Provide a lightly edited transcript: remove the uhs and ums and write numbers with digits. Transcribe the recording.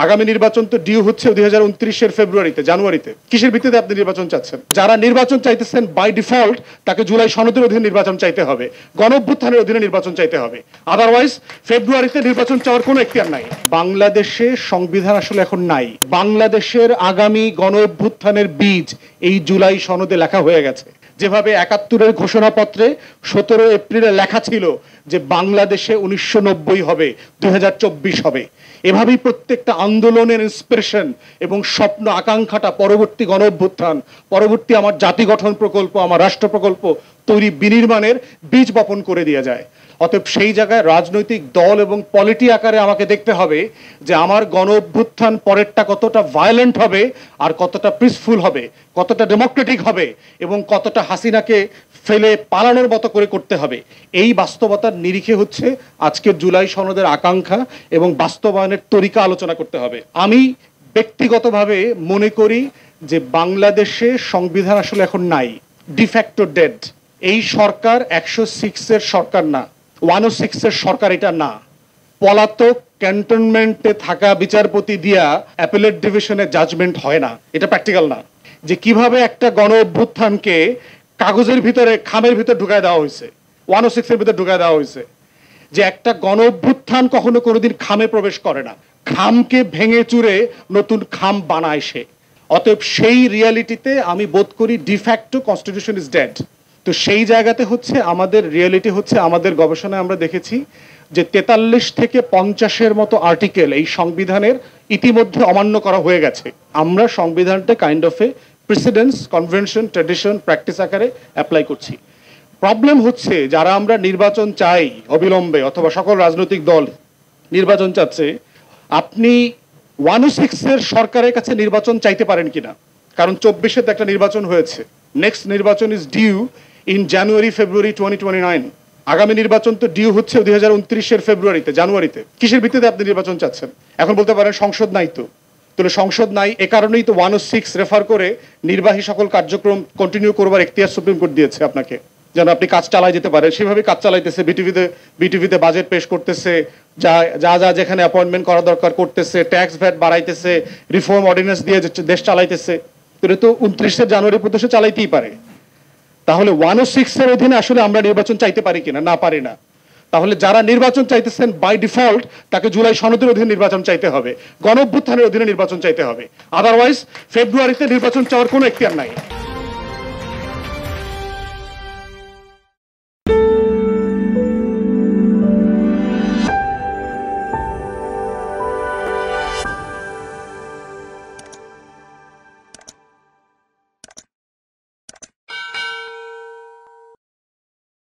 আগামী নির্বাচন তো ডিউ হচ্ছে 2029 ফেব্রুয়ারিতে, জানুয়ারিতে। কিসের ভিত্তিতে আপনি নির্বাচন চাচ্ছেন? যারা নির্বাচন চাইতেছেন বাই ডিফল্ট তাকে জুলাই সনদের অধীনে নির্বাচন চাইতে হবে, গণঅভ্যুত্থানের অধীনে নির্বাচন চাইতে হবে। আদারওয়াইজ ফেব্রুয়ারিতে নির্বাচন চাওয়ার কোনো এখতিয়ার নাই। বাংলাদেশে সংবিধান আসলে এখন নাই। বাংলাদেশের আগামী গণঅভ্যুত্থানের বীজ এই জুলাই সনদে লেখা হয়ে গেছে। যেভাবে 71-এর ঘোষণাপত্রে 17 এপ্রিলে লেখা ছিল যে বাংলাদেশে 1990 হবে, 2024 হবে, এভাবেই প্রত্যেকটা আন্দোলনের ইন্সপিরেশন এবং স্বপ্ন আকাঙ্ক্ষাটা পরবর্তী গণঅভ্যুত্থান, পরবর্তী আমার জাতি গঠন প্রকল্প, আমার রাষ্ট্র প্রকল্প তৈরি বিনির্মাণের বীজ বপন করে দিয়ে যায়। অতএব সেই জায়গায় রাজনৈতিক দল এবং পলিটি আকারে আমাকে দেখতে হবে যে আমার গণঅভ্যুত্থান পরেরটা কতটা ভায়োলেন্ট হবে, আর কতটা পিসফুল হবে, কতটা ডেমোক্রেটিক হবে, এবং কতটা হাসিনাকে ফেলে পালানোর মতো করে করতে হবে। এই বাস্তবতার নিরিখে হচ্ছে আজকের জুলাই সনদের আকাঙ্ক্ষা এবং বাস্তবায়নের তরিকা আলোচনা করতে হবে। আমি ব্যক্তিগতভাবে মনে করি যে বাংলাদেশে সংবিধান আসলে এখন নাই, ডিফ্যাক্টো ডেড। এই সরকার 106-এর সরকার না, 106-এর সরকার এটা না। পলাতক ক্যান্টনমেন্টে থাকা বিচারপতি দিয়া অ্যাপেলেট ডিভিশনে জাজমেন্ট হয় না, এটা প্র্যাকটিক্যাল না। যে কিভাবে একটা গণ অভ্যুত্থানকে কাগজের ভিতরে খামের ভিতরে ঢুকায় দেওয়া হয়েছে, 106-এর ভিতরে ঢুকায় দেওয়া হয়েছে। যে একটা গণ অভ্যুত্থান কখনো কোনোদিন খামে প্রবেশ করে না, খামকে ভেঙে চুরে নতুন খাম বানায় সে। অতএব সেই রিয়ালিটিতে আমি বোধ করি ডিফ্যাক্টো কনস্টিটিউশন ইজ ডেড। তো সেই জায়গাতে হচ্ছে আমাদের রিয়েলিটি হচ্ছে, আমাদের গবেষণায় আমরা দেখেছি যে 43 থেকে 50-এর মতো আর্টিকেল এই সংবিধানের ইতিমধ্যে অমান্য করা হয়ে গেছে। আমরা সংবিধানটা kind of a precedents, convention, tradition, practice আকারে অ্যাপ্লাই করছি। প্রবলেম হচ্ছে যারা আমরা নির্বাচন চাই অবিলম্বে, অথবা সকল রাজনৈতিক দল নির্বাচন চাচ্ছে, আপনি 106-এর সরকারের কাছে নির্বাচন চাইতে পারেন কিনা? কারণ 24-এ একটা নির্বাচন হয়েছে, নেক্সট নির্বাচন ইজ ডিউ ইন জানুয়ারি ফেব্রুয়ারি 2029। আগামী নির্বাচন তো ডিউ হচ্ছে 2029 ফেব্রুয়ারিতে, জানুয়ারিতে। কিসের ভিত্তিতে আপনি নির্বাচন চাচ্ছেন? এখন বলতে পারেন সংসদ নাই তো। তাহলে সংসদ নাই, এ কারণেই তো 106 রেফার করে নির্বাহী সকল কার্যক্রম কন্টিনিউ করবার এখতিয়ার সুপ্রিম কোর্ট দিয়েছে আপনাকে, যেন আপনি কাজ চালাই যেতে পারেন। সেভাবে কাজ চালাইতেছে, বিটিভিতে বাজেট পেশ করতেছে, যা যা যা যেখানে অ্যাপয়েন্টমেন্ট করা দরকার করতেছে, ট্যাক্স ভ্যাট বাড়াইতেছে, রিফর্ম অর্ডিন্যান্স দিয়ে দেশ চালাইতেছে। তো 29 জানুয়ারি পর্যন্ত চালাইতেই পারে। তাহলে 106-এর অধীনে আসলে আমরা নির্বাচন চাইতে পারি কিনা? না, পারি না। তাহলে যারা নির্বাচন চাইতেছেন বাই ডিফল্ট তাকে জুলাই সনদের অধীনে নির্বাচন চাইতে হবে, গণঅভ্যুত্থানের অধীনে নির্বাচন চাইতে হবে। আদারওয়াইজ ফেব্রুয়ারিতে নির্বাচন চাওয়ার কোনো এখতিয়ার নাই।